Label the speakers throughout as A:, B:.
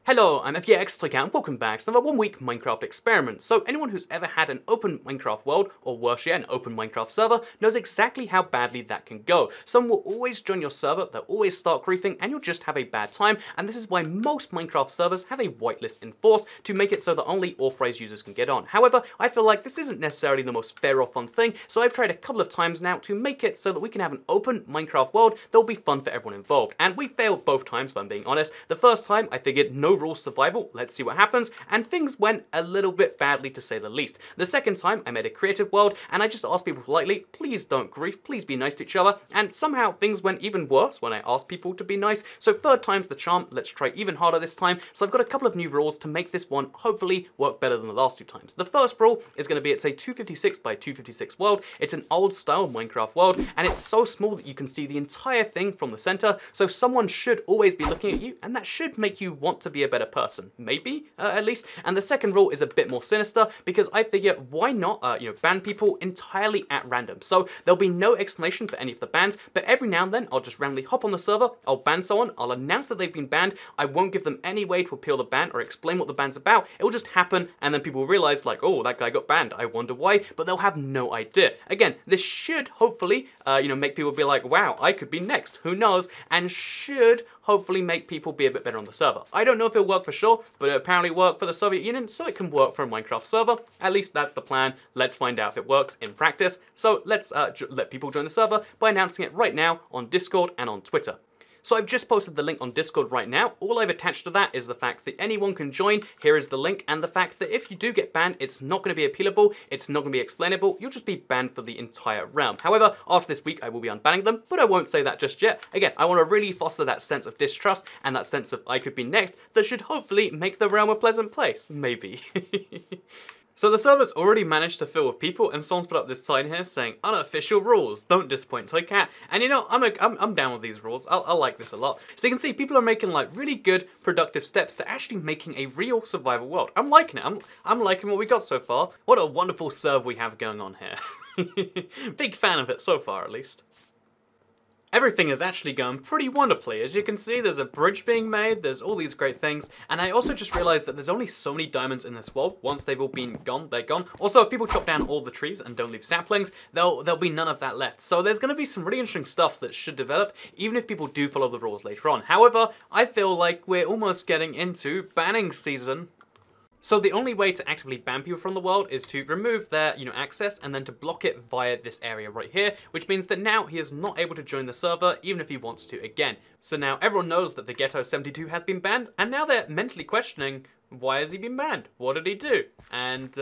A: Hello, I'm FGX and welcome back to another 1 week Minecraft experiment. So anyone who's ever had an open Minecraft world, or worse yet, an open Minecraft server, knows exactly how badly that can go. Someone will always join your server, they'll always start griefing, and you'll just have a bad time, and this is why most Minecraft servers have a whitelist enforced to make it so that only authorized users can get on. However, I feel like this isn't necessarily the most fair or fun thing, so I've tried a couple of times now to make it so that we can have an open Minecraft world that will be fun for everyone involved. And we failed both times, if I'm being honest. The first time, I figured no rules survival, let's see what happens, and things went a little bit badly to say the least. The second time, I made a creative world, and I just asked people politely, please don't grief, please be nice to each other, and somehow things went even worse when I asked people to be nice, so third time's the charm, let's try even harder this time. So I've got a couple of new rules to make this one hopefully work better than the last two times. The first rule is going to be it's a 256 by 256 world, it's an old style Minecraft world, and it's so small that you can see the entire thing from the center, so someone should always be looking at you, and that should make you want to be a better person. Maybe, at least. And the second rule is a bit more sinister, because I figure why not, ban people entirely at random. So there'll be no explanation for any of the bans, but every now and then I'll just randomly hop on the server, I'll ban someone, I'll announce that they've been banned, I won't give them any way to appeal the ban or explain what the ban's about, it will just happen, and then people will realize like, oh, that guy got banned, I wonder why, but they'll have no idea. Again, this should hopefully, make people be like, wow, I could be next, who knows, and should hopefully make people be a bit better on the server. I don't know if it'll work for sure, but it apparently worked for the Soviet Union, so it can work for a Minecraft server. At least that's the plan. Let's find out if it works in practice. So let's let people join the server by announcing it right now on Discord and on Twitter. So I've just posted the link on Discord right now. All I've attached to that is the fact that anyone can join. Here is the link, and the fact that if you do get banned, it's not going to be appealable, it's not going to be explainable, you'll just be banned for the entire realm. However, after this week, I will be unbanning them, but I won't say that just yet. Again, I want to really foster that sense of distrust and that sense of I could be next that should hopefully make the realm a pleasant place. Maybe. So the server's already managed to fill with people, and someone's put up this sign here saying, unofficial rules, don't disappoint Toy Cat. And you know, I'm down with these rules, I like this a lot. So you can see people are making like really good, productive steps to actually making a real survival world. I'm liking it, I'm liking what we got so far. What a wonderful serve we have going on here. Big fan of it so far, at least. Everything is actually going pretty wonderfully. As you can see, there's a bridge being made, there's all these great things, and I also just realized that there's only so many diamonds in this world. Once they've all been gone, they're gone. Also, if people chop down all the trees and don't leave saplings, there'll be none of that left. So there's going to be some really interesting stuff that should develop, even if people do follow the rules later on. However, I feel like we're almost getting into banning season. So the only way to actively ban people from the world is to remove their, access and then to block it via this area right here, which means that now he is not able to join the server even if he wants to again. So now everyone knows that the Ghetto 72 has been banned, and now they're mentally questioning, why has he been banned? What did he do? And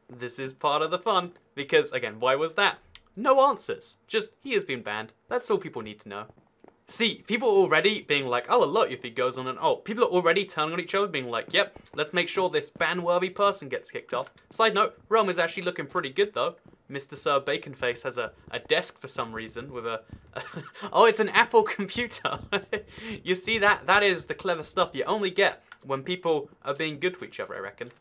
A: this is part of the fun, because again, why was that? No answers. Just, he has been banned. That's all people need to know. See, people are already being like, oh look, if he goes on and people are already turning on each other being like, yep, let's make sure this ban-worthy person gets kicked off. Side note, Realm is actually looking pretty good though. Mr. Sir Baconface has a desk for some reason with a... oh, it's an Apple computer. You see, that is the clever stuff you only get when people are being good to each other, I reckon.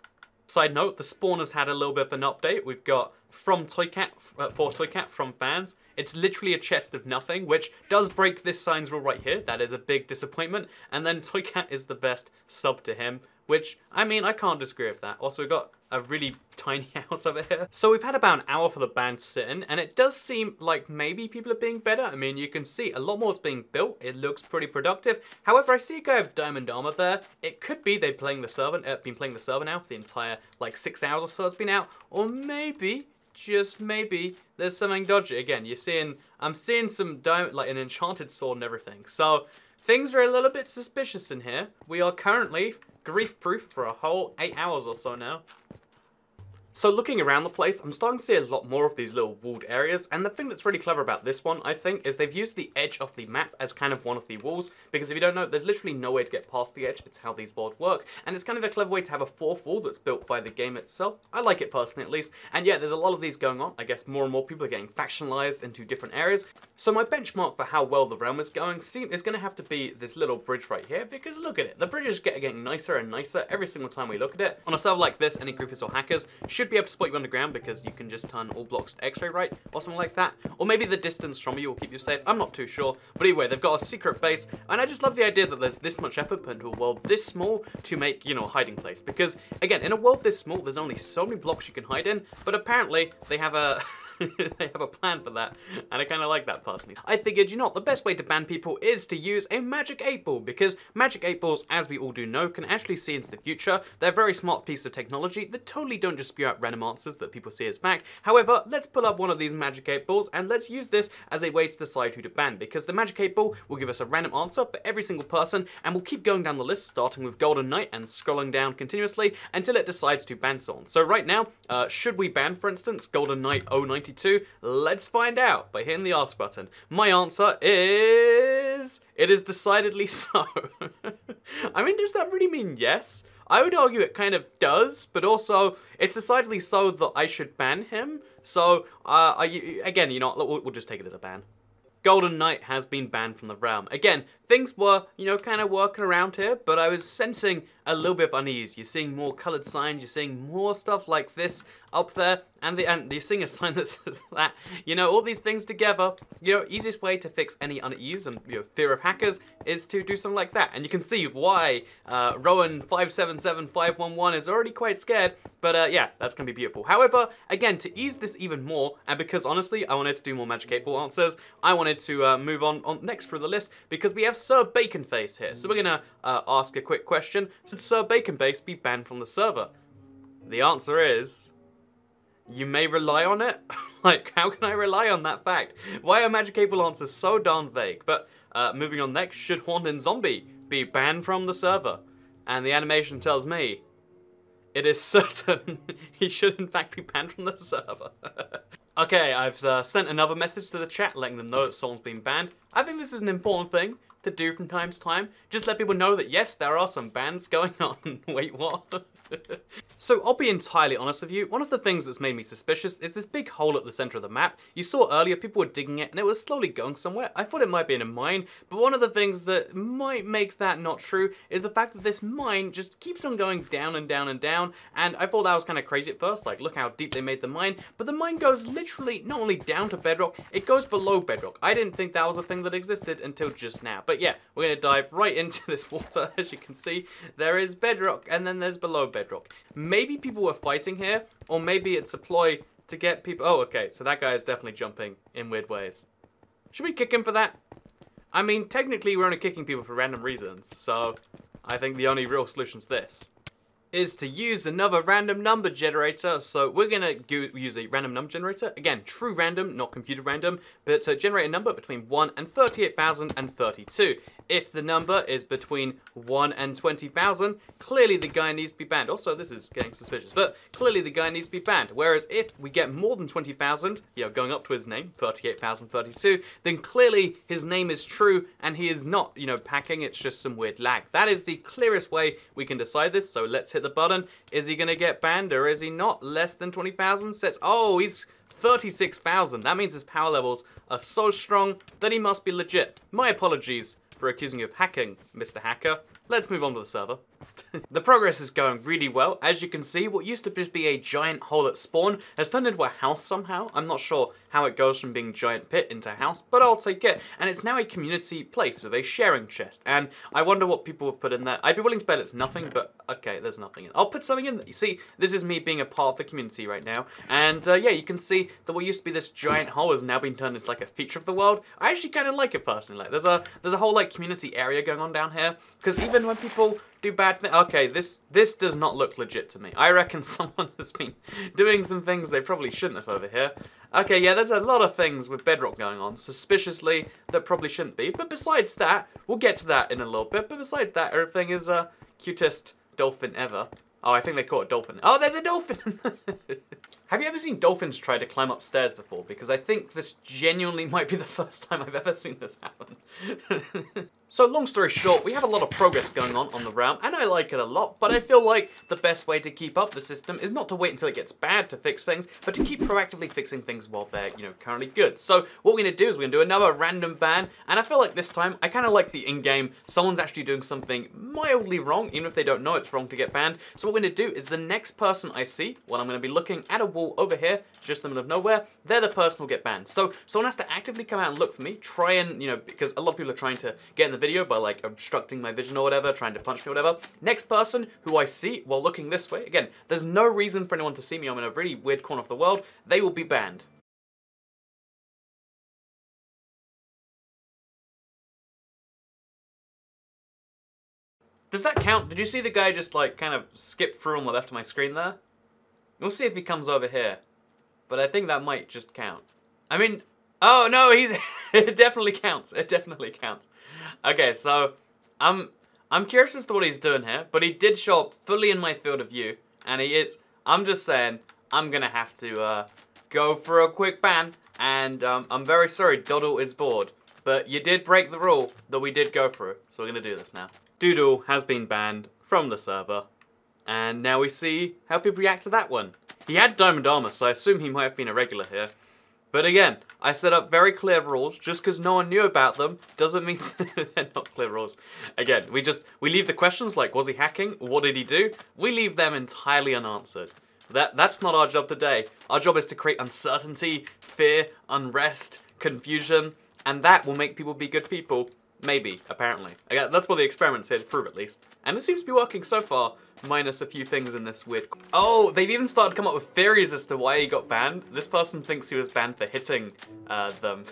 A: Side note, the spawn has had a little bit of an update. We've got from Toycat, for Toycat from fans. It's literally a chest of nothing, which does break this sign's rule right here. That is a big disappointment. And then Toycat is the best sub to him, which, I mean, I can't disagree with that. Also, we've got a really tiny house over here. So we've had about an hour for the ban to sit in, and it does seem like maybe people are being better. I mean, you can see a lot more is being built. It looks pretty productive. However, I see a guy with diamond armor there. It could be they've been playing the server now for the entire, 6 hours or so it's been out. Or maybe, just maybe, there's something dodgy. Again, I'm seeing some diamond, like an enchanted sword and everything. So things are a little bit suspicious in here. We are currently grief-proof for a whole 8 hours or so now. So looking around the place, I'm starting to see a lot more of these little walled areas, and the thing that's really clever about this one, I think, is they've used the edge of the map as kind of one of the walls, because if you don't know, there's literally no way to get past the edge. It's how these worlds work, and it's kind of a clever way to have a fourth wall that's built by the game itself. I like it personally, at least, and yeah, there's a lot of these going on. I guess more and more people are getting factionalized into different areas. So my benchmark for how well the realm is going is going to have to be this little bridge right here, because look at it. The bridge is getting nicer and nicer every single time we look at it. On a server like this, any griefers or hackers should should be able to spot you underground because you can just turn all blocks to X-ray, right? Or something like that. Or maybe the distance from you will keep you safe. I'm not too sure. But anyway, they've got a secret base, and I just love the idea that there's this much effort put into a world this small to make, you know, a hiding place. Because, again, in a world this small, there's only so many blocks you can hide in, but apparently they have a... they have a plan for that, and I kind of like that personally. I figured, you know what, the best way to ban people is to use a magic 8-ball, because magic 8-balls, as we all do know, can actually see into the future. They're a very smart piece of technology that totally don't just spew out random answers that people see as fact. However, let's pull up one of these magic 8-balls, and let's use this as a way to decide who to ban, because the magic 8-ball will give us a random answer for every single person, and we'll keep going down the list, starting with Golden Knight and scrolling down continuously until it decides to ban someone. So right now, should we ban, for instance, Golden Knight 092? Let's find out by hitting the ask button. My answer is... it is decidedly so. I mean, does that really mean yes? I would argue it kind of does, but also it's decidedly so that I should ban him. So, again, you know, we'll just take it as a ban. Golden Knight has been banned from the realm. Again, things were, you know, kind of working around here, but I was sensing a little bit of unease. You're seeing more colored signs, you're seeing more stuff like this up there, and you're seeing a sign that says that. You know, all these things together, you know, easiest way to fix any unease and, you know, fear of hackers is to do something like that. And you can see why Rowan577511 is already quite scared, but yeah, that's going to be beautiful. However, again, to ease this even more, and because honestly, I wanted to do more Magic 8-ball answers, I wanted to move on next through the list, because we have Sir Baconface here. So we're going to ask a quick question. Should Sir Baconface be banned from the server? The answer is... you may rely on it? Like, how can I rely on that fact? Why are Magic 8-ball answers so darn vague? But moving on next, should Horned and Zombie be banned from the server? And the animation tells me it is certain he should in fact be banned from the server. Okay, I've sent another message to the chat letting them know that someone's been banned. I think this is an important thing to do from time to time. Just let people know that yes, there are some bans going on. Wait, what? So I'll be entirely honest with you, one of the things that's made me suspicious is this big hole at the center of the map. You saw earlier people were digging it and it was slowly going somewhere. I thought it might be in a mine, but one of the things that might make that not true is the fact that this mine just keeps on going down and down and down, and I thought that was kind of crazy at first, like look how deep they made the mine, but the mine goes literally not only down to bedrock, it goes below bedrock. I didn't think that was a thing that existed until just now, but yeah, we're going to dive right into this water. As you can see, there is bedrock and then there's below bedrock. Maybe people were fighting here, or maybe it's a ploy to get people... oh, okay, so that guy is definitely jumping in weird ways. Should we kick him for that? I mean, technically we're only kicking people for random reasons, so I think the only real solution to this is to use another random number generator. So we're gonna use a random number generator. Again, true random, not computer random, but to generate a number between 1 and 38,032. If the number is between 1 and 20,000, clearly the guy needs to be banned. Also, this is getting suspicious, but clearly the guy needs to be banned. Whereas if we get more than 20,000, you know, going up to his name, 38,032, then clearly his name is true and he is not, you know, packing, it's just some weird lag. That is the clearest way we can decide this, so let's hit the button. Is he gonna get banned or is he not? Less than 20,000 says, oh, he's 36,000. That means his power levels are so strong that he must be legit. My apologies for accusing you of hacking, Mr. Hacker. Let's move on to the server. The progress is going really well. As you can see, what used to just be a giant hole at spawn has turned into a house somehow. I'm not sure how it goes from being a giant pit into a house, but I'll take it. And it's now a community place with a sharing chest. And I wonder what people have put in there. I'd be willing to bet it's nothing, but okay, there's nothing in it. I'll put something in there. You see, this is me being a part of the community right now. And yeah, you can see that what used to be this giant hole has now been turned into like a feature of the world. I actually kind of like it personally. Like, there's a whole like community area going on down here. Because even when people do bad things... okay, this does not look legit to me. I reckon someone has been doing some things they probably shouldn't have over here. Okay, yeah, there's a lot of things with bedrock going on, suspiciously, that probably shouldn't be. But besides that, we'll get to that in a little bit. But besides that, everything is cutest dolphin ever. Oh, I think they call it dolphin. Oh, there's a dolphin! Have you ever seen dolphins try to climb upstairs before? Because I think this genuinely might be the first time I've ever seen this happen. So long story short, we have a lot of progress going on the realm, and I like it a lot, but I feel like the best way to keep up the system is not to wait until it gets bad to fix things, but to keep proactively fixing things while they're, currently good. So what we're going to do is we're going to do another random ban, and I feel like this time, I kind of like the in-game, someone's actually doing something mildly wrong, even if they don't know it's wrong to get banned. So what we're going to do is the next person I see, well, I'm going to be looking at a wall over here, just in the middle of nowhere, they're the person who'll get banned. So someone has to actively come out and look for me, try and, because a lot of people are trying to get in the video by like obstructing my vision or whatever, trying to punch me or whatever. Next person who I see while looking this way, again, there's no reason for anyone to see me, I'm in a really weird corner of the world, they will be banned. Does that count? Did you see the guy just like kind of skip through on the left of my screen there? We'll see if he comes over here. But I think that might just count. I mean, oh no, it definitely counts. It definitely counts. Okay, so I'm curious as to what he's doing here, but he did show up fully in my field of view, and I'm just saying, I'm gonna have to go for a quick ban, and I'm very sorry, Doodle is bored, but you did break the rule that we did go through, so we're gonna do this now. Doodle has been banned from the server, and now we see how people react to that one. He had diamond armor, so I assume he might have been a regular here. But again, I set up very clear rules. Just because no one knew about them doesn't mean they're not clear rules. Again, we leave the questions like, was he hacking? What did he do? We leave them entirely unanswered. That's not our job today. Our job is to create uncertainty, fear, unrest, confusion, and that will make people be good people. Maybe, apparently. Again, that's what the experiment's here to prove, at least. And it seems to be working so far, minus a few things in this weird... Oh, they've even started to come up with theories as to why he got banned. This person thinks he was banned for hitting them.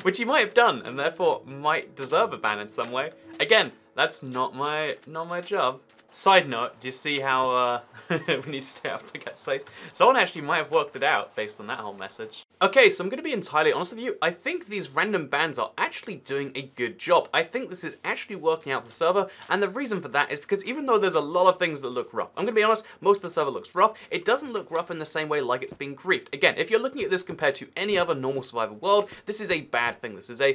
A: Which he might have done, and therefore might deserve a ban in some way. Again, that's not my job. Side note, do you see how we need to stay out to get space? Someone actually might have worked it out based on that whole message. Okay, so I'm going to be entirely honest with you. I think these random bans are actually doing a good job. I think this is actually working out for the server, and the reason for that is because even though there's a lot of things that look rough, I'm going to be honest, most of the server looks rough, it doesn't look rough in the same way like it's being griefed. Again, if you're looking at this compared to any other normal survival world, this is a bad thing. This is a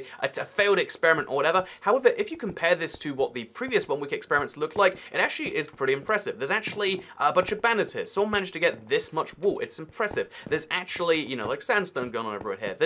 A: failed experiment or whatever. However, if you compare this to what the previous 1 week experiments looked like, it actually is pretty impressive. There's actually a bunch of banners here. Someone managed to get this much wool. It's impressive. There's actually, like sandstone going on over it here.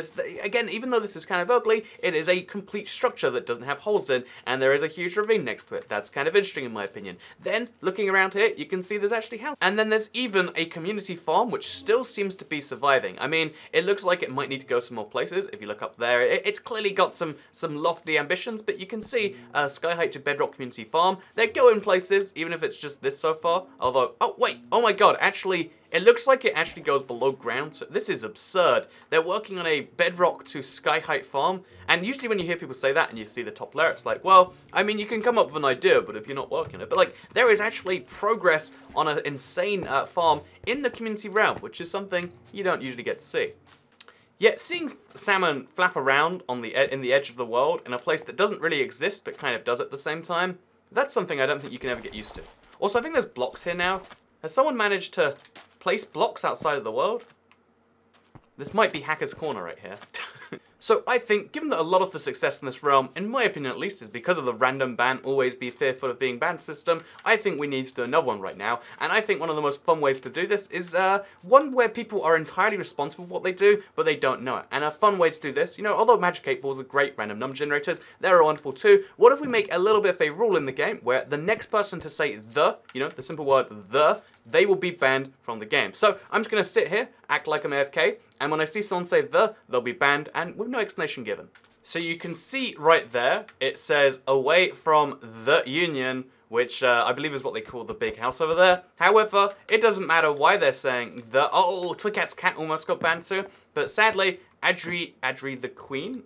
A: Again, even though this is kind of ugly, it is a complete structure that doesn't have holes in, and there is a huge ravine next to it. That's kind of interesting in my opinion. Then, looking around here, you can see there's actually houses. And then there's even a community farm, which still seems to be surviving. I mean, it looks like it might need to go some more places. If you look up there, it's clearly got some lofty ambitions, but you can see Sky Height to Bedrock Community Farm. They're going places, even if it's just this so far. Although, oh wait, oh my god, actually, it looks like it actually goes below ground. So this is absurd. They're working on a Bedrock to Sky Height farm, and usually when you hear people say that and you see the top layer, it's like, well, I mean, you can come up with an idea, but if you're not working it. But like, there is actually progress on an insane farm in the community realm, which is something you don't usually get to see. Yet seeing salmon flap around on in the edge of the world in a place that doesn't really exist but kind of does at the same time, that's something I don't think you can ever get used to. Also, I think there's blocks here now. Has someone managed to place blocks outside of the world? This might be Hacker's Corner right here. So I think, given that a lot of the success in this realm, in my opinion at least, is because of the random ban, always be fearful of being banned system, I think we need to do another one right now. And I think one of the most fun ways to do this is one where people are entirely responsible for what they do, but they don't know it. And a fun way to do this, although Magic 8 Balls are great random number generators, they're wonderful too, what if we make a little bit of a rule in the game where the next person to say the simple word the, they will be banned from the game. So I'm just going to sit here, act like I'm AFK, and when I see someone say the, they'll be banned, and with no explanation given. So you can see right there, it says away from the Union, which I believe is what they call the big house over there. However, it doesn't matter why they're saying the... Oh, Toykat's cat almost got banned too. But sadly, Adri the Queen?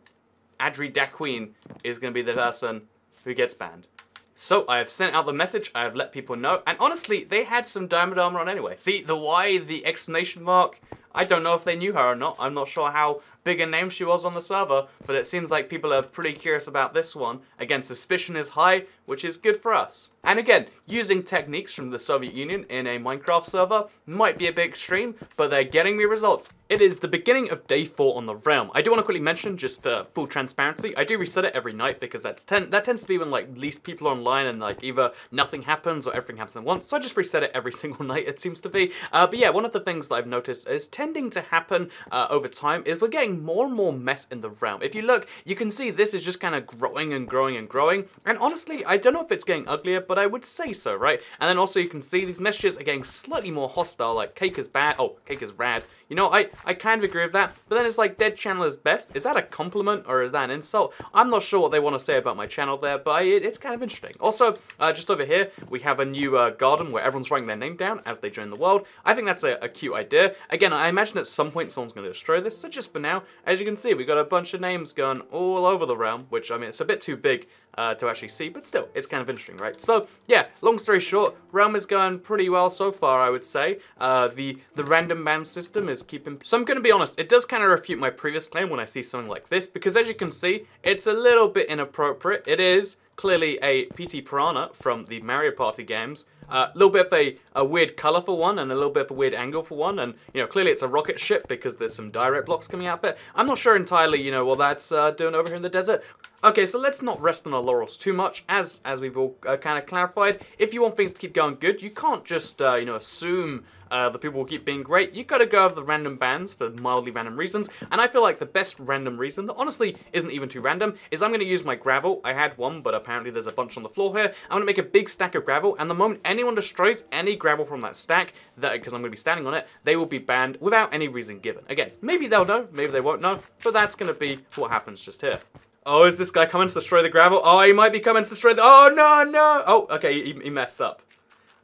A: Adri da Queen is going to be the person who gets banned. So, I have sent out the message, I have let people know, and honestly, they had some diamond armor on anyway. See, the why, the exclamation mark, I don't know if they knew her or not. I'm not sure how big a name she was on the server, but it seems like people are pretty curious about this one. Again, suspicion is high, which is good for us. And again, using techniques from the Soviet Union in a Minecraft server might be a bit extreme, but they're getting me results. It is the beginning of day 4 on the realm. I do want to quickly mention, just for full transparency, I do reset it every night because that tends to be when like least people are online and like either nothing happens or everything happens at once. So I just reset it every single night, it seems to be. But yeah, one of the things that I've noticed is tending to happen over time is we're getting more and more mess in the realm. If you look, you can see this is just kind of growing and growing and growing. And honestly, I don't know if it's getting uglier, but I would say so, right? And then also you can see these messages are getting slightly more hostile, like cake is bad, oh, cake is rad. You know, I kind of agree with that, but then it's like dead channel is best. Is that a compliment or is that an insult? I'm not sure what they want to say about my channel there, but it's kind of interesting. Also, just over here, we have a new garden where everyone's writing their name down as they join the world. I think that's a cute idea. Again, I imagine at some point someone's going to destroy this, so just for now, as you can see, we've got a bunch of names going all over the realm, which, I mean, it's a bit too big to actually see, but still, it's kind of interesting, right? So, yeah, long story short, realm is going pretty well so far, I would say. The random ban system is keeping... So I'm going to be honest, it does kind of refute my previous claim when I see something like this, because as you can see, it's a little bit inappropriate. It is clearly a PT Piranha from the Mario Party games. A little bit of a weird color for one, and a little bit of a weird angle for one, and, you know, clearly it's a rocket ship because there's some direct blocks coming out of it. I'm not sure entirely, you know, what that's doing over here in the desert. Okay, so let's not rest on our laurels too much, as we've all kind of clarified. If you want things to keep going good, you can't just, you know, assume the people will keep being great. You gotta go over the random bans for mildly random reasons, and I feel like the best random reason, that honestly isn't even too random, is I'm gonna use my gravel. I had one, but apparently there's a bunch on the floor here. I'm gonna make a big stack of gravel, and the moment anyone destroys any gravel from that stack, because I'm gonna be standing on it, they will be banned without any reason given. Again, maybe they'll know, maybe they won't know, but that's gonna be what happens just here. Oh, is this guy coming to destroy the gravel? Oh, he might be coming to destroy the... Oh, no, no! Oh, okay, he messed up.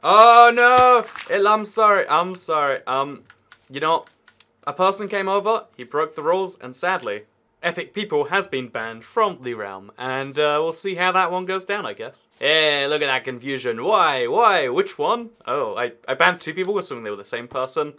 A: Oh, no! I'm sorry. You know, a person came over, he broke the rules, and sadly, Epic People has been banned from the realm. And we'll see how that one goes down, I guess. Hey, look at that confusion. Why? Why? Which one? Oh, I banned 2 people, assuming they were the same person.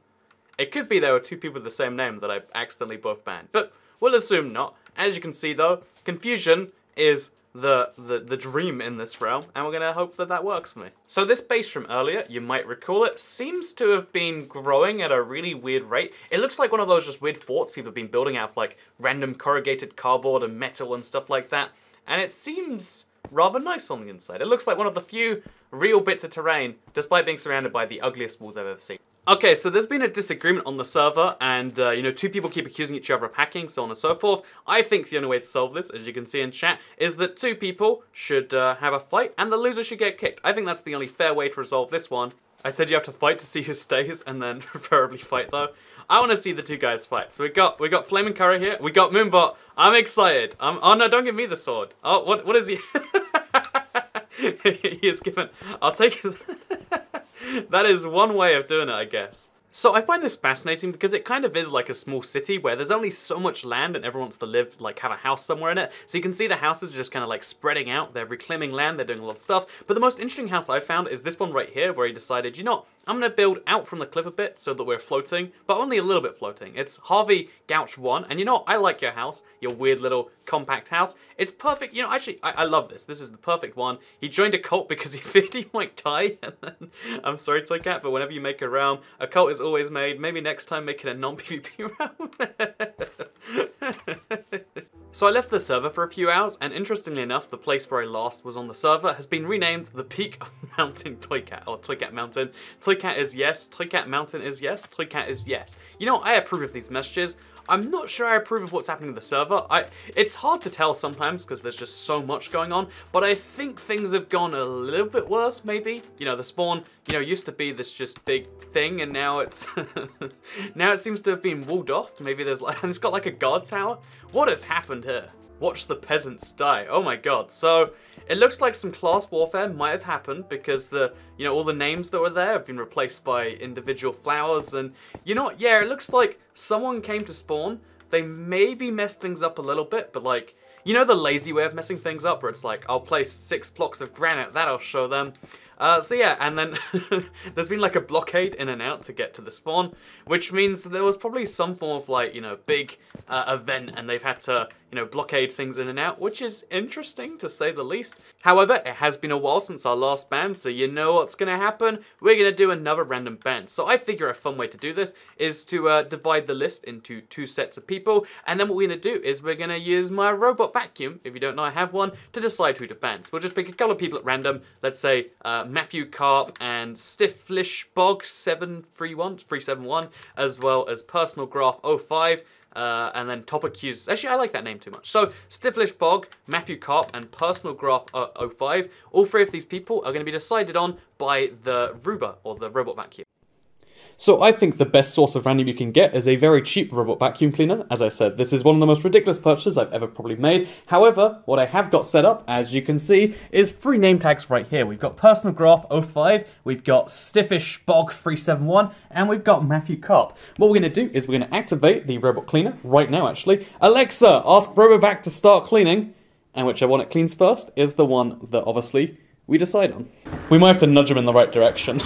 A: It could be there were 2 people with the same name that I accidentally both banned. But we'll assume not. As you can see, though, confusion is the dream in this realm, and we're gonna hope that that works for me. So this base from earlier, you might recall it, seems to have been growing at a really weird rate. It looks like one of those just weird forts people have been building out of like random corrugated cardboard and metal and stuff like that, and it seems rather nice on the inside. It looks like one of the few real bits of terrain, despite being surrounded by the ugliest walls I've ever seen. Okay, so there's been a disagreement on the server, and, you know, 2 people keep accusing each other of hacking, so on and so forth. I think the only way to solve this, as you can see in chat, is that 2 people should have a fight, and the loser should get kicked. I think that's the only fair way to resolve this one. I said you have to fight to see who stays, and then preferably fight, though. I want to see the 2 guys fight. So we got Flaming Curry here. We got Moonbot. I'm excited. Oh, no, don't give me the sword. Oh, what is he? He is given... I'll take his... That is one way of doing it, I guess. So I find this fascinating because it kind of is like a small city where there's only so much land and everyone wants to live, like have a house somewhere in it. So you can see the houses are just kind of like spreading out. They're reclaiming land, they're doing a lot of stuff. But the most interesting house I found is this one right here where he decided, you know, I'm going to build out from the cliff a bit so that we're floating, but only a little bit floating. It's Harvey Gouch 1, and you know, I like your house, your weird little compact house. It's perfect. You know, actually, I love this. This is the perfect one. He joined a cult because he feared he might die, and then, I'm sorry, Toy Cat, but whenever you make a realm, a cult is always made. Maybe next time make it a non-PvP realm. So I left the server for a few hours, and interestingly enough, the place where I last was on the server has been renamed the Peak of Mountain Toy Cat, or Toy Cat Mountain. Toy Cat is yes, Toy Cat Mountain is yes, Toy Cat is yes. You know, I approve of these messages. I'm not sure I approve of what's happening with the server. It's hard to tell sometimes because there's just so much going on, but I think things have gone a little bit worse, maybe. You know, the spawn, you know, used to be this just big thing, and now it's... now it seems to have been walled off. Maybe there's like... and it's got like a guard tower. What has happened here? Watch the peasants die. Oh my god. So, it looks like some class warfare might have happened because the, you know, all the names that were there have been replaced by individual flowers, and, you know what, yeah, it looks like someone came to spawn, they maybe messed things up a little bit, but like, you know the lazy way of messing things up where it's like, I'll place 6 blocks of granite, that'll show them. So yeah, and then there's been like a blockade in and out to get to the spawn, which means there was probably some form of like, you know, big event, and they've had to, you know, blockade things in and out, which is interesting to say the least. However, it has been a while since our last ban, so you know what's going to happen. We're going to do another random ban. So I figure a fun way to do this is to divide the list into 2 sets of people, and then what we're going to do is we're going to use my robot vacuum, if you don't know I have one, to decide who to ban. So we'll just pick a couple of people at random, let's say Matthew Carp and Stifflish Bog 371, as well as Personal Graph 05. And then top accused. Actually, I like that name too much. So, Stifflish Bog, Matthew Carp, and Personal Graph 05. All 3 of these people are going to be decided on by the Ruba, or the robot vacuum.
B: So I think the best source of random you can get is a very cheap robot vacuum cleaner. As I said, this is one of the most ridiculous purchases I've ever probably made. However, what I have got set up, as you can see, is 3 name tags right here. We've got Personal Graph 05, we've got Stiffish Bog 371, and we've got Matthew Carp. What we're going to do is we're going to activate the robot cleaner right now, actually. Alexa, ask RoboVac to start cleaning. And whichever one it cleans first is the one that, obviously, we decide on. We might have to nudge him in the right direction.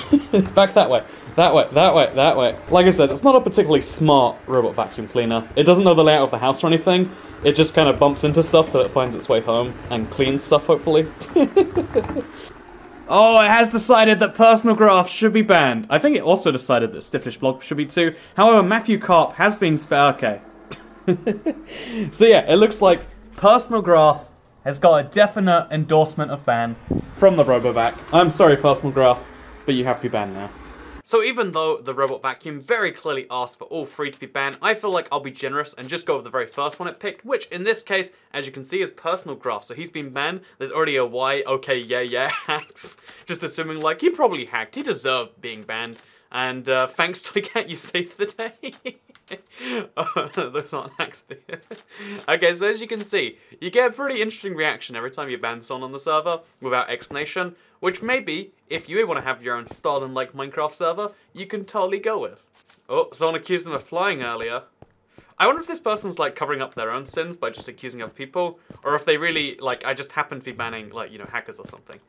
B: Back that way. That way, that way, that way. Like I said, it's not a particularly smart robot vacuum cleaner. It doesn't know the layout of the house or anything. It just kind of bumps into stuff till it finds its way home and cleans stuff, hopefully. Oh, it has decided that Personal Graph should be banned. I think it also decided that Stiffish Blog should be too. However, Matthew Carp has been spared. Okay. So yeah, it looks like Personal Graph has got a definite endorsement of ban from the RoboVac. I'm sorry, Personal Graph, but you have to be banned now.
A: So even though the robot vacuum very clearly asked for all 3 to be banned, I feel like I'll be generous and just go with the very first one it picked, which in this case, as you can see, is Personal Graph. So he's been banned. There's already a why, okay, yeah, hacks. Just assuming like he probably hacked. He deserved being banned. And thanks to Cat, you saved the day. Oh, those aren't hacks. Okay, so as you can see, you get a pretty interesting reaction every time you ban someone on the server without explanation, which maybe, if you want to have your own Stalinist Minecraft server, you can totally go with. Oh, someone accused them of flying earlier. I wonder if this person's like covering up their own sins by just accusing other people, or if they really, like, I just happen to be banning, like, you know, hackers or something.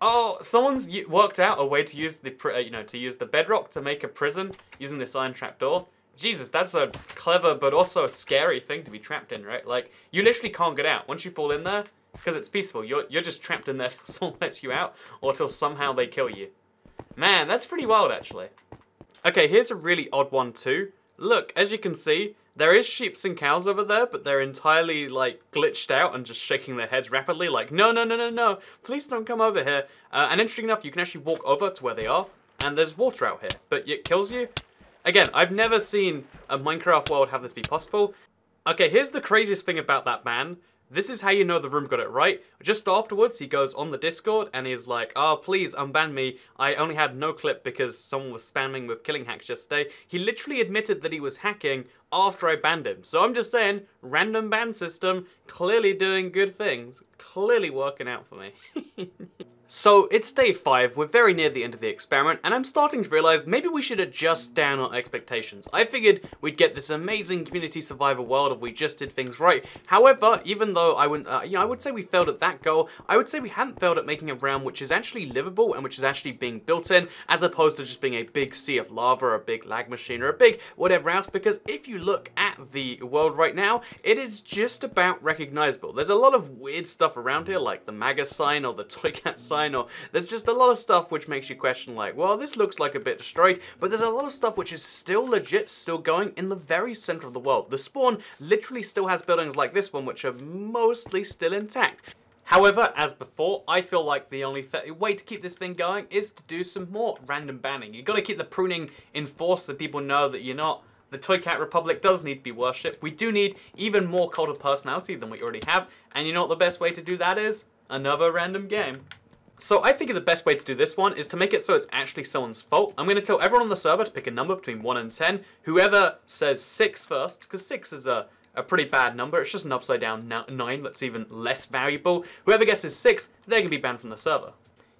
A: Oh, someone's worked out a way to use the, to use the bedrock to make a prison using this iron trapdoor. Jesus, that's a clever but also a scary thing to be trapped in, right? Like, you literally can't get out. Once you fall in there, because it's peaceful, you're just trapped in there till someone lets you out, or till somehow they kill you. Man, that's pretty wild, actually. Okay, here's a really odd one, too. Look, as you can see, there is sheeps and cows over there, but they're entirely, like, glitched out and just shaking their heads rapidly, like, no, no, no, no, no, please don't come over here. And interesting enough, you can actually walk over to where they are, and there's water out here, but it kills you. Again, I've never seen a Minecraft world have this be possible. Okay, here's the craziest thing about that ban. This is how you know the room got it right. Just afterwards, he goes on the Discord and he's like, oh, please unban me. I only had no clip because someone was spamming with killing hacks yesterday. He literally admitted that he was hacking after I banned him. So I'm just saying, random ban system, clearly doing good things. Clearly working out for me. So, it's day 5, we're very near the end of the experiment, and I'm starting to realise maybe we should adjust down our expectations. I figured we'd get this amazing community survival world if we just did things right. However, even though I wouldn't, I would say we failed at that goal, I would say we haven't failed at making a realm which is actually livable and which is actually being built in, as opposed to just being a big sea of lava or a big lag machine or a big whatever else, because if you look at the world right now, it is just about recognisable. There's a lot of weird stuff around here, like the MAGA sign or the Toy Cat sign, or there's just a lot of stuff which makes you question, like, well, this looks like a bit destroyed, but there's a lot of stuff which is still legit, still going in the very center of the world. The spawn literally still has buildings like this one, which are mostly still intact. However, as before, I feel like the only way to keep this thing going is to do some more random banning. You've got to keep the pruning in force so people know that you're not. The Toy Cat Republic does need to be worshipped. We do need even more cult of personality than we already have, and you know what the best way to do that is? Another random game. So I figure the best way to do this one is to make it so it's actually someone's fault. I'm going to tell everyone on the server to pick a number between 1 and 10. Whoever says 6 first, because 6 is a pretty bad number. It's just an upside down 9 that's even less valuable. Whoever guesses 6, they're going to be banned from the server.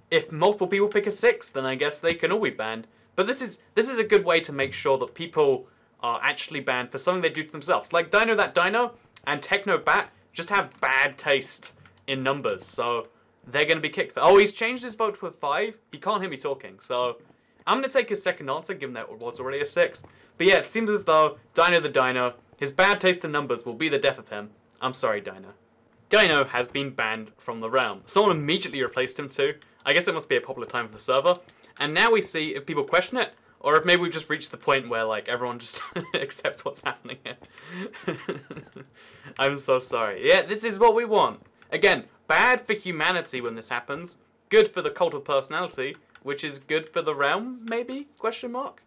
A: If multiple people pick a 6, then I guess they can all be banned. But this is a good way to make sure that people are actually banned for something they do to themselves. Like Dino That Dino and Techno Bat just have bad taste in numbers, so they're going to be kicked. Oh, he's changed his vote to a 5. He can't hear me talking, so I'm going to take his second answer, given that it was already a 6. But yeah, it seems as though Dino the Dino, his bad taste in numbers will be the death of him. I'm sorry, Dino. Dino has been banned from the realm. Someone immediately replaced him too. I guess it must be a popular time for the server. And now we see if people question it, or if maybe we've just reached the point where, like, everyone just accepts what's happening here. I'm so sorry. Yeah, this is what we want. Again, bad for humanity when this happens. Good for the cult of personality, which is good for the realm, maybe? Question mark?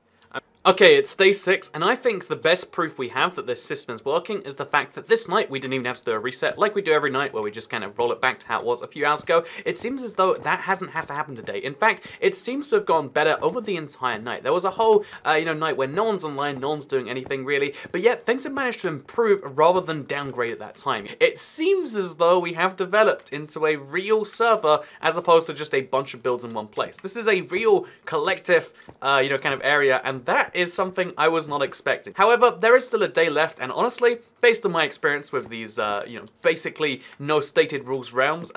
A: Okay, it's day 6, and I think the best proof we have that this system is working is the fact that this night we didn't even have to do a reset like we do every night where we just kind of roll it back to how it was a few hours ago. It seems as though that hasn't had to happen today. In fact, it seems to have gone better over the entire night. There was a whole, night where no one's online, no one's doing anything really, but yet things have managed to improve rather than downgrade at that time. It seems as though we have developed into a real server as opposed to just a bunch of builds in one place. This is a real collective, kind of area, and that is something I was not expecting. However, there is still a day left, and honestly, based on my experience with these, basically no stated rules realms,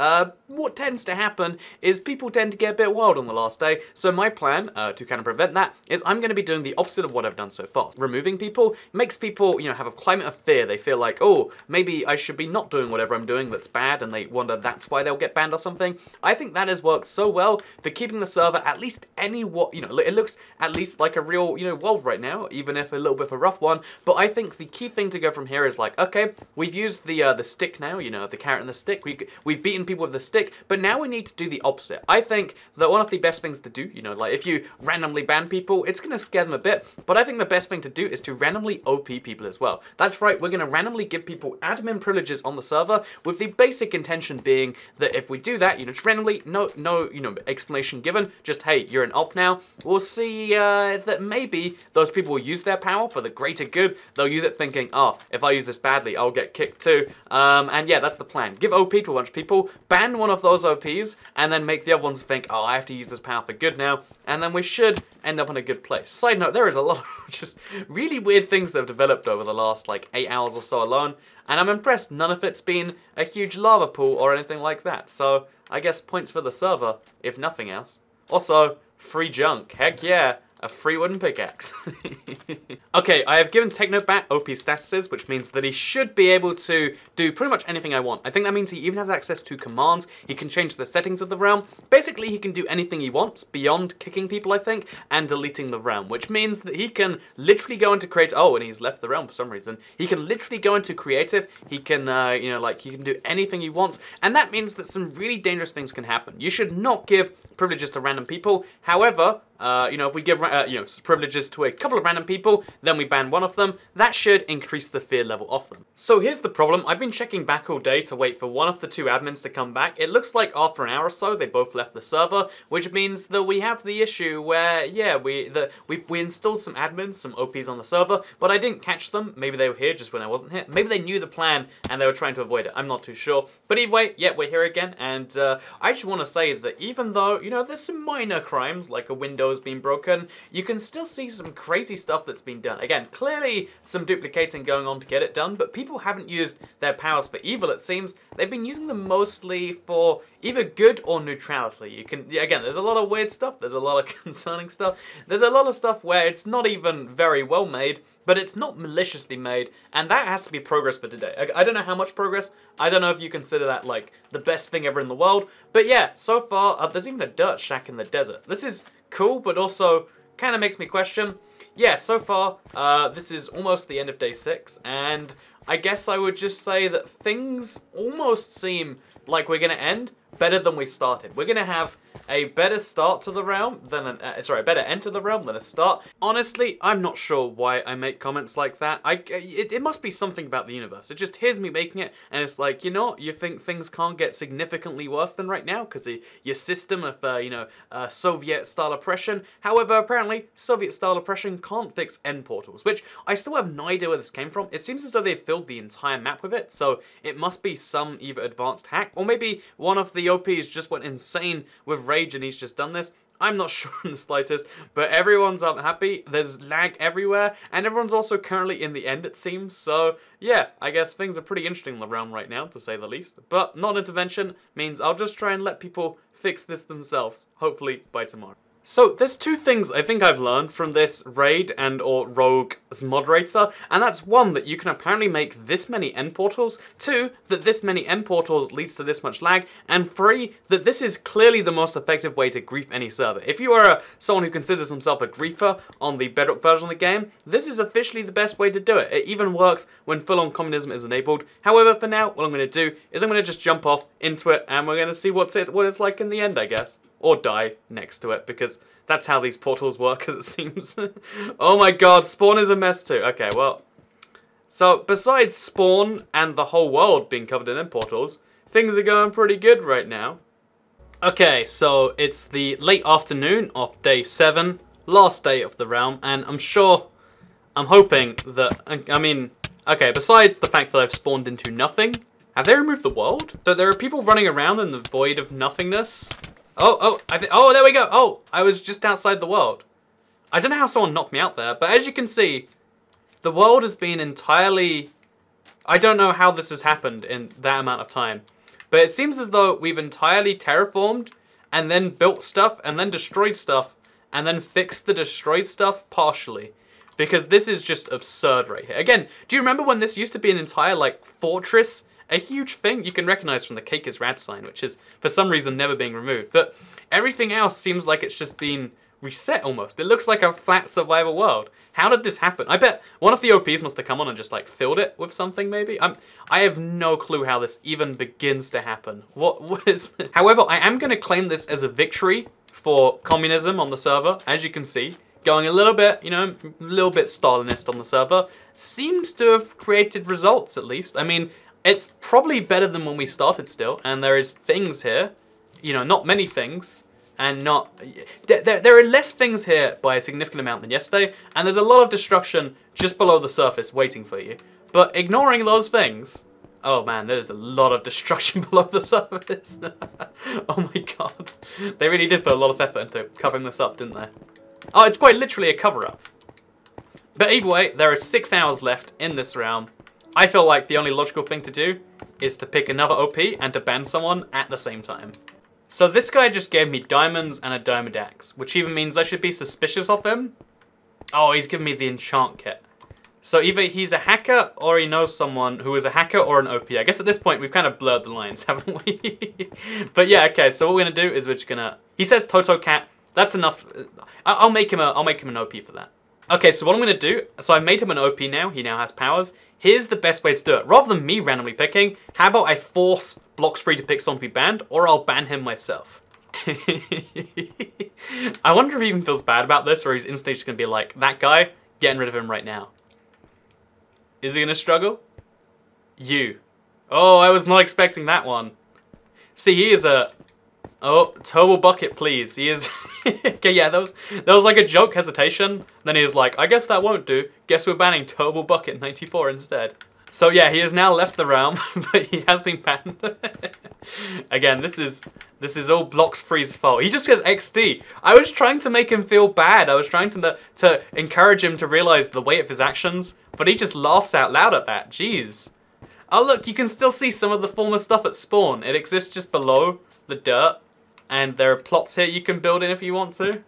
A: what tends to happen is people tend to get a bit wild on the last day. So my plan, to kind of prevent that, is I'm going to be doing the opposite of what I've done so far. Removing people makes people, have a climate of fear. They feel like, oh, maybe I should be not doing whatever I'm doing that's bad, and they wonder that's why they'll get banned or something. I think that has worked so well for keeping the server at least it looks at least like a real, world right now, even if a little bit of a rough one. But I think the key thing to go from here is like, okay, we've used the stick now, the carrot and the stick. We've beaten people with the stick, but now we need to do the opposite. I think that one of the best things to do, like if you randomly ban people, it's going to scare them a bit, but I think the best thing to do is to randomly OP people as well. That's right, we're going to randomly give people admin privileges on the server with the basic intention being that if we do that, just randomly, no explanation given, just, hey, you're an op now, we'll see that maybe those people will use their power for the greater good. They'll use it thinking, oh, if I use this badly, I'll get kicked too. And yeah, that's the plan. Give OP to a bunch of people, ban one of those OPs, and then make the other ones think, oh, I have to use this power for good now, and then we should end up in a good place. Side note, there is a lot of just really weird things that have developed over the last, 8 hours or so alone, and I'm impressed none of it's been a huge lava pool or anything like that. So, I guess points for the server, if nothing else. Also, free junk. Heck yeah. A free wooden pickaxe. Okay, I have given Technobat OP statuses, which means that he should be able to do pretty much anything I want. I think that means he even has access to commands. He can change the settings of the realm. Basically, he can do anything he wants beyond kicking people, I think, and deleting the realm, which means that he can literally go into creative. Oh, and he's left the realm for some reason. He can literally go into creative. He can, he can do anything he wants, and that means that some really dangerous things can happen. You should not give privileges to random people. However, if we give privileges to a couple of random people, then we ban one of them, that should increase the fear level of them. So here's the problem. I've been checking back all day to wait for one of the two admins to come back. It looks like after an hour or so, they both left the server, which means that we have the issue where, yeah, we installed some admins, some OPs on the server, but I didn't catch them. Maybe they were here just when I wasn't here. Maybe they knew the plan and they were trying to avoid it. I'm not too sure. But anyway, yeah, we're here again, and I just want to say that even though, there's some minor crimes, like a Windows being broken, you can still see some crazy stuff that's been done. Again, clearly some duplicating going on to get it done, but people haven't used their powers for evil, it seems. They've been using them mostly for either good or neutrality. Again, there's a lot of weird stuff, there's a lot of concerning stuff, there's a lot of stuff where it's not even very well made, but it's not maliciously made, and that has to be progress for today. I don't know how much progress, I don't know if you consider that, the best thing ever in the world, but yeah, so far, there's even a dirt shack in the desert. This is cool, but also kind of makes me question. Yeah, so far, this is almost the end of day 6, and I guess I would just say that things almost seem like we're going to end better than we started. We're going to have a better start to the realm than a better end to the realm than a start. Honestly, I'm not sure why I make comments like that. It must be something about the universe. It just hears me making it, and it's like, you think things can't get significantly worse than right now because your system of, Soviet-style oppression. However, apparently, Soviet-style oppression can't fix end portals, which I still have no idea where this came from. It seems as though they've filled the entire map with it, so it must be some either advanced hack, or maybe one of the OPs just went insane with rage and he's just done this. I'm not sure in the slightest, but everyone's unhappy, there's lag everywhere, and everyone's also currently in the end, it seems. So yeah, I guess things are pretty interesting in the realm right now, to say the least. But non-intervention means I'll just try and let people fix this themselves, hopefully by tomorrow. So there's two things I think I've learned from this raid and or rogue's moderator, and that's one, that you can apparently make this many end portals, two, that this many end portals leads to this much lag, and three, that this is clearly the most effective way to grief any server. If you are someone who considers himself a griefer on the bedrock version of the game, this is officially the best way to do it. It even works when full-on communism is enabled. However, for now, what I'm going to do is I'm going to just jump off into it, and we're going to see what it's like in the end, I guess. Or die next to it, because that's how these portals work, as it seems. Oh my god, Spawn is a mess too. Okay, well. So, besides Spawn and the whole world being covered in portals, things are going pretty good right now. Okay, so it's the late afternoon of day 7, last day of the realm, and I'm hoping that, I mean, okay, besides the fact that I've spawned into nothing, have they removed the world? So there are people running around in the void of nothingness. Oh, there we go. Oh, I was just outside the world. I don't know how someone knocked me out there, but as you can see, the world has been entirely... I don't know how this has happened in that amount of time, but it seems as though we've entirely terraformed and then built stuff and then destroyed stuff and then fixed the destroyed stuff partially, because this is just absurd right here. Again, do you remember when this used to be an entire, like, fortress? A huge thing you can recognize from the cake is rad sign, which is, for some reason, never being removed. But everything else seems like it's just been reset almost. It looks like a flat survival world. How did this happen? I bet one of the OPs must have come on and just, like, filled it with something, maybe? I have no clue how this even begins to happen. What is this? However, I am going to claim this as a victory for communism on the server, as you can see. Going a little bit, you know, a little bit Stalinist on the server. Seems to have created results, at least. I mean... It's probably better than when we started still, and there is things here, you know, not many things, and not... There are less things here by a significant amount than yesterday, and there's a lot of destruction just below the surface waiting for you. But ignoring those things... Oh man, there's a lot of destruction below the surface. Oh my god. They really did put a lot of effort into covering this up, didn't they? Oh, it's quite literally a cover-up. But either way, there are 6 hours left in this realm. I feel like the only logical thing to do is to pick another OP and to ban someone at the same time. So this guy just gave me diamonds and a diamond axe, which even means I should be suspicious of him. Oh, he's giving me the enchant kit. So either he's a hacker or he knows someone who is a hacker or an OP. I guess at this point we've kind of blurred the lines, haven't we? But yeah, okay, so what we're gonna do is we're just gonna... He says Toto Cat. That's enough. I'll make him an OP for that. Okay, so what I'm gonna do, so I made him an OP now, he now has powers. Here's the best way to do it. Rather than me randomly picking, how about I force Blocks3 to pick someone to be banned, or I'll ban him myself. I wonder if he even feels bad about this, or he's instantly just gonna be like, that guy, getting rid of him right now. Is he gonna struggle? You. Oh, I was not expecting that one. See, he is a... Oh, Turbo Bucket, please. He is... Okay, yeah, there was like a joke hesitation. Then he was like, I guess that won't do. Guess we're banning Turbo Bucket 94 instead. So yeah, he has now left the realm, but he has been banned. Again, this is all Blocks3's fault. He just gets XD. I was trying to make him feel bad. I was trying to encourage him to realize the weight of his actions, but he just laughs out loud at that. Jeez. Oh look, you can still see some of the former stuff at spawn. It exists just below the dirt. And there are plots here you can build in if you want to.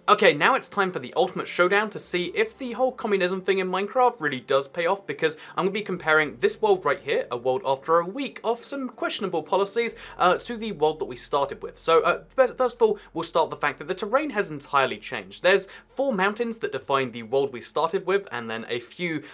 A: Okay, now it's time for the ultimate showdown to see if the whole communism thing in Minecraft really does pay off, because I'm going to be comparing this world right here, a world after a week of some questionable policies, to the world that we started with. So, first of all, we'll start with the fact that the terrain has entirely changed. There's 4 mountains that define the world we started with, and then a few,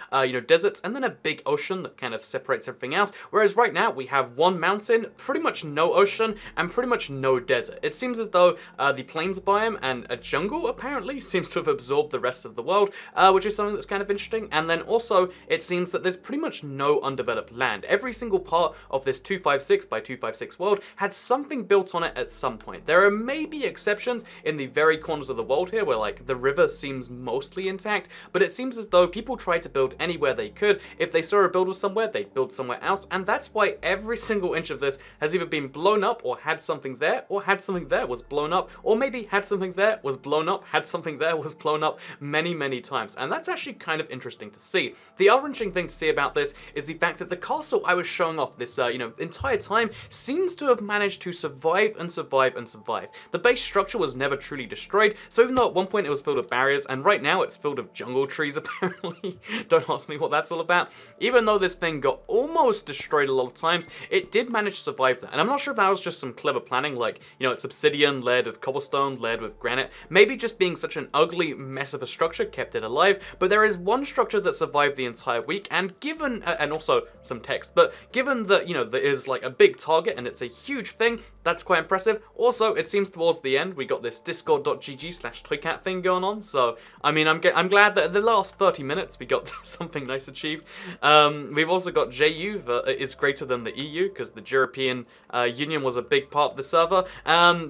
A: deserts, and then a big ocean that kind of separates everything else, whereas right now we have 1 mountain, pretty much no ocean, and pretty much no desert. It seems as though the plains biome and a jungle apparently seems to have absorbed the rest of the world, which is something that's kind of interesting. And then also, it seems that there's pretty much no undeveloped land. Every single part of this 256 by 256 world had something built on it at some point. There are maybe exceptions in the very corners of the world here, where like the river seems mostly intact, but it seems as though people tried to build anywhere they could. If they saw a build was somewhere, they'd build somewhere else, and that's why every single inch of this has either been blown up, or had something there, or had something there was blown up, or maybe had something there was blown up up, had something there, was blown up many times. And that's actually kind of interesting to see. The other interesting thing to see about this is the fact that the castle I was showing off this, entire time seems to have managed to survive and survive and survive. The base structure was never truly destroyed, so even though at one point it was filled with barriers, and right now it's filled with jungle trees apparently, don't ask me what that's all about, even though this thing got almost destroyed a lot of times, it did manage to survive that. And I'm not sure if that was just some clever planning, like, it's obsidian layered with cobblestone, layered with granite, maybe just being such an ugly mess of a structure kept it alive, but there is one structure that survived the entire week, and given, and also some text, but given that, there is like a big target and it's a huge thing, that's quite impressive. Also, it seems towards the end we got this discord.gg/toycat thing going on, so I mean, I'm glad that in the last 30 minutes we got something nice achieved. We've also got JU that is greater than the EU, because the European Union was a big part of the server.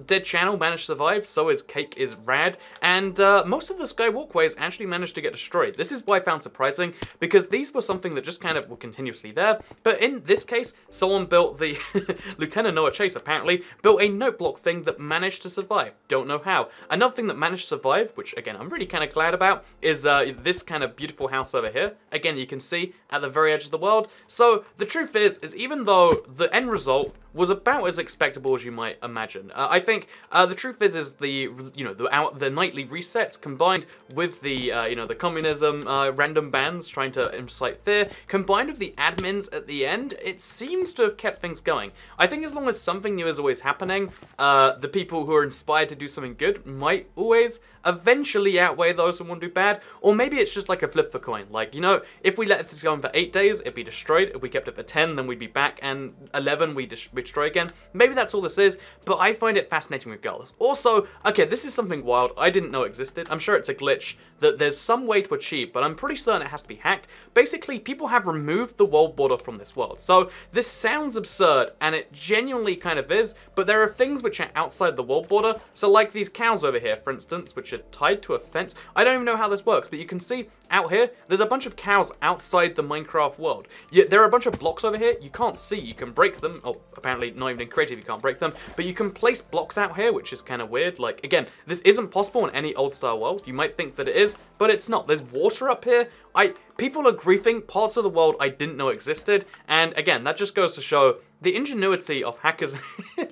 A: Dead Channel managed to survive, so is Cake is Rad, and most of the sky walkways actually managed to get destroyed. This is what I found surprising, because these were something that just kind of were continuously there, but in this case, someone built the Lieutenant Noah Chase apparently built a note block thing that managed to survive. Don't know how. Another thing that managed to survive, which again I'm really kind of glad about, is this kind of beautiful house over here. Again, you can see at the very edge of the world. So the truth is even though the end result was about as expectable as you might imagine. I think the truth is the nightly resets combined with the the communism random bans trying to incite fear, combined with the admins at the end, it seems to have kept things going. I think as long as something new is always happening, the people who are inspired to do something good might always eventually outweigh those who want to do bad, or maybe it's just like a flip of a coin. Like, if we let this go on for 8 days, it'd be destroyed. If we kept it for 10, then we'd be back, and 11, we'd destroy again. Maybe that's all this is, but I find it fascinating regardless. Also, okay, this is something wild I didn't know existed. I'm sure it's a glitch that there's some way to achieve, but I'm pretty certain it has to be hacked. Basically, people have removed the world border from this world. So this sounds absurd, and it genuinely kind of is, but there are things which are outside the world border. So like these cows over here, for instance, which are tied to a fence. I don't even know how this works, but you can see out here, there's a bunch of cows outside the Minecraft world. There are a bunch of blocks over here you can't see. You can break them. Oh, apparently not even in creative you can't break them, but you can place blocks out here, which is kind of weird. Like, again, this isn't possible in any old style world. You might think that it is, but it's not. There's water up here. People are griefing parts of the world I didn't know existed, and again, that just goes to show the ingenuity of hackers.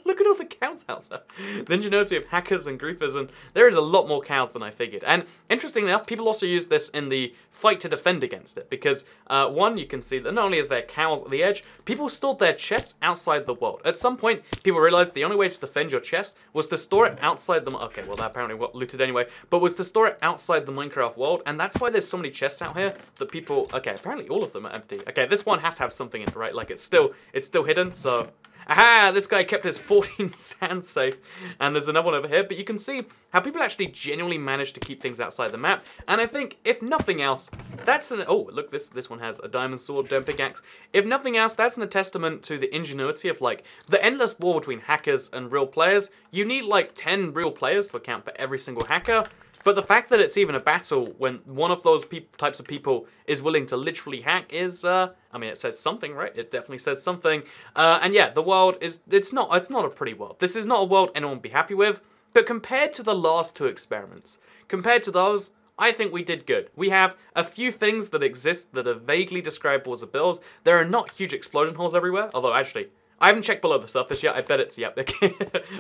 A: Look at all the cows out there. The ingenuity of hackers and griefers, and there is a lot more cows than I figured. And interestingly enough, people also use this in the fight to defend against it, because one, you can see that not only is there cows at the edge, people stored their chests outside the world. At some point, people realized the only way to defend your chest was to store it outside the... Okay, well, that apparently got looted anyway, but was to store it outside the Minecraft world, and that's why there's so many chests out here that people... Okay, apparently all of them are empty. Okay, this one has to have something in it, right? Like, it's still hidden, so... Aha! This guy kept his 14 sand safe, and there's another one over here, but you can see how people actually genuinely managed to keep things outside the map, and I think, if nothing else, that's an... Oh, look, this one has a diamond sword, don't pickaxe. If nothing else, that's a testament to the ingenuity of, like, the endless war between hackers and real players. You need, like, 10 real players to account for every single hacker. But the fact that it's even a battle when one of those types of people is willing to literally hack is, I mean, it says something, right? It definitely says something. And yeah, the world is, it's not a pretty world. This is not a world anyone would be happy with. But compared to the last 2 experiments, compared to those, I think we did good. We have a few things that exist that are vaguely describable as a build. There are not huge explosion holes everywhere, although actually... I haven't checked below the surface yet. I bet it's... Yep, okay.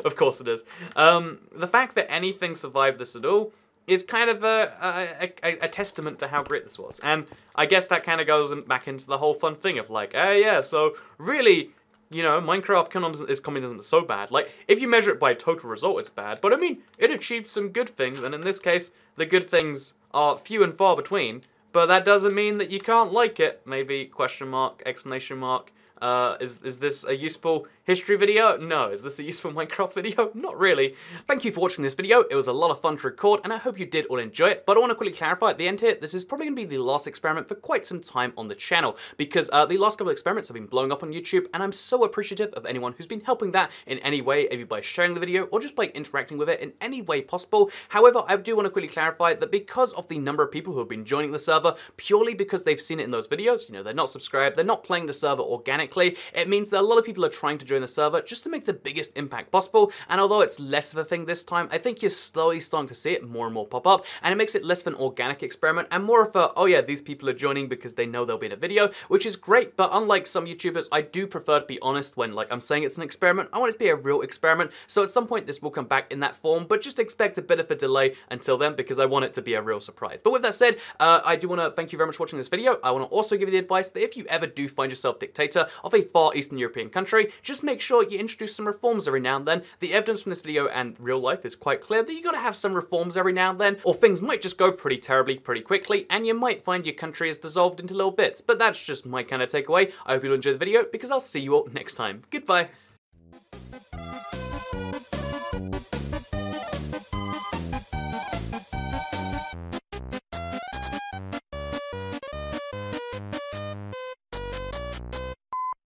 A: Of course it is. The fact that anything survived this at all is kind of a testament to how great this was. And I guess that kind of goes back into the whole fun thing of like, yeah, so really, Minecraft communism is so bad. Like, if you measure it by total result, it's bad. But I mean, it achieved some good things, and in this case, the good things are few and far between. But that doesn't mean that you can't like it. Maybe question mark, exclamation mark. Is this a useful history video? No. Is this a useful Minecraft video? Not really. Thank you for watching this video. It was a lot of fun to record, and I hope you did all enjoy it. But I want to quickly clarify at the end here, this is probably going to be the last experiment for quite some time on the channel, because the last couple of experiments have been blowing up on YouTube, and I'm so appreciative of anyone who's been helping that in any way, either by sharing the video or just by interacting with it in any way possible. However, I do want to quickly clarify that because of the number of people who have been joining the server, purely because they've seen it in those videos, they're not subscribed, they're not playing the server organically, it means that a lot of people are trying to join the server just to make the biggest impact possible, and although it's less of a thing this time, I think you're slowly starting to see it more and more pop up, and it makes it less of an organic experiment and more of a, oh yeah, these people are joining because they know they'll be in a video, which is great, but unlike some YouTubers, I do prefer to be honest when I'm saying it's an experiment. I want it to be a real experiment, so at some point this will come back in that form, but just expect a bit of a delay until then because I want it to be a real surprise. But with that said, I do want to thank you very much for watching this video. I want to also give you the advice that if you ever do find yourself dictator of a far Eastern European country, just make sure you introduce some reforms every now and then. The evidence from this video and real life is quite clear that you gotta have some reforms every now and then, or things might just go pretty terribly pretty quickly, and you might find your country is dissolved into little bits. But that's just my kind of takeaway. I hope you'll enjoy the video because I'll see you all next time. Goodbye.